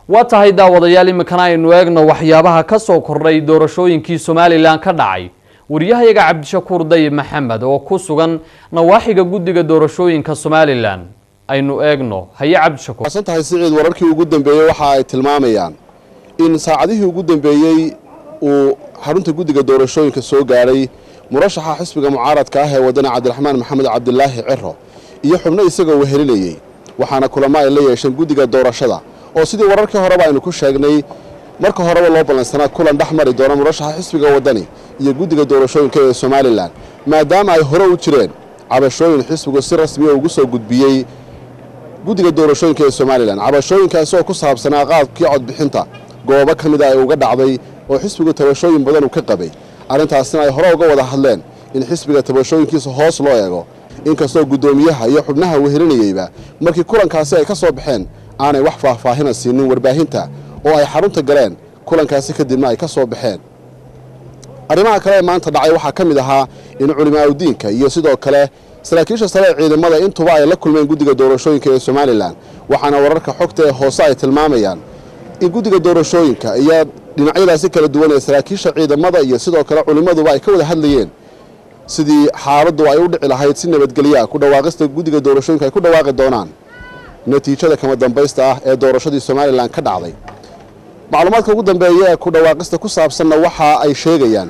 واتهاي داوديال imikana aynu eegno waxyaabaha ka soo kordhay doorashooyinkii Soomaaliland ka dhacay wariyahayaga Cabdishakuur Dayib Maxamed oo ku sugan nawaaxiga guddiga doorashooyinka Soomaaliland aynu eegno haya Cabdishakuur asantahay siciid wararkii ugu dambeeyay waxa ay tilmaamayaan in saacadihii ugu dambeeyay uu xarunta guddiga doorashooyinka soo gaaray murashaxa xisbiga mucaaradka ah ee wadana Cabdiraxmaan Maxamed Cabdilaahi Ciro iyo xubno isagoo wehelinayay waxaana kulamo ay la yeesheen guddiga doorashada oo sidii wararkii hore aynu ku sheegnay marka horeba loo balansanaa kulan dhaxmari doona murashaxa xisbiga wadani iyo guddiga doorashooyinka ee Soomaaliland maadaama ay hore u jireen cabashooyin xisbigu si rasmi ah ugu soo gudbiyay guddiga doorashooyinka ee Soomaaliland cabashooyinkaas oo ku saabsanaa qaabkii codbixinta goobo kamid ah ay uga dhacday oo xisbigu tabashooyin badan u ka qabay arintaasna ay hore uga wada hadleen in xisbiga tabashooyinkiisa hoos loo eego inkastoo gudoomiyaha iyo xubnaha wehelinayayba markii kulankaasi ay ka soo baxeen aanay wax faahfaahin siinin warbaahinta oo ay xarunta galeen kulankaasi kadibna ay ka soo baxeen arrimaha kale maanta dhacay waxa kamid ahaa in culimaadudiinka iyo sidoo kale saraakiisha sare ee ciidamada intuba ay la kulmeen guddiga doorashooyinka ee Soomaaliland waxaana wararka xogta ee hoose ay tilmaamayaan in guddiga doorashooyinka iyo dhinacyadaasi kala duwan ee saraakiisha ciidamada iyo sidoo kale culimaduba ay ka wada hadlayeen sidii xaaladdu ay u dhici lahayd si nabadgelyo ku dhawaaqista guddiga doorashooyinka ay ku dhawaaqi doonaan natiijada kama dambaysta ah ee doorashadii Soomaaliland ka dhacday macluumaadka ugu dambeeya ee ku dhawaaqista ku saabsanna waxa ay sheegayaan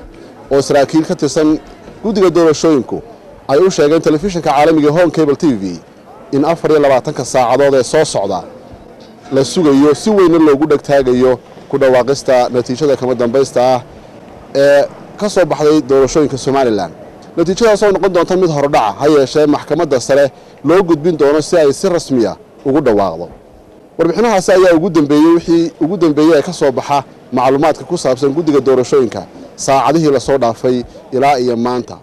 oo saraakiil ka tirsan guddiga doorashooyinku ay u sheegeen telefishinka caalamiga Home Cable TV in 24 saacadood ee soo socda la sugayo si weyn loogu dhagtaagayo ku dhawaaqista natiijada kama dambaysta ah ee ka soo baxday doorashooyinka Soomaaliland natiijadaas oo noqon doonta mid hordhac ha yeeshee maxkamadda sare loo gudbin doono si ay si rasmi ah ugu dhawaaqdo warbixinahaas ayaa ugu dambeeyay ka soo baxa macluumaadka ku saabsan guddiga doorashooyinka saacadihii la soo dhaafay ilaa iyo maanta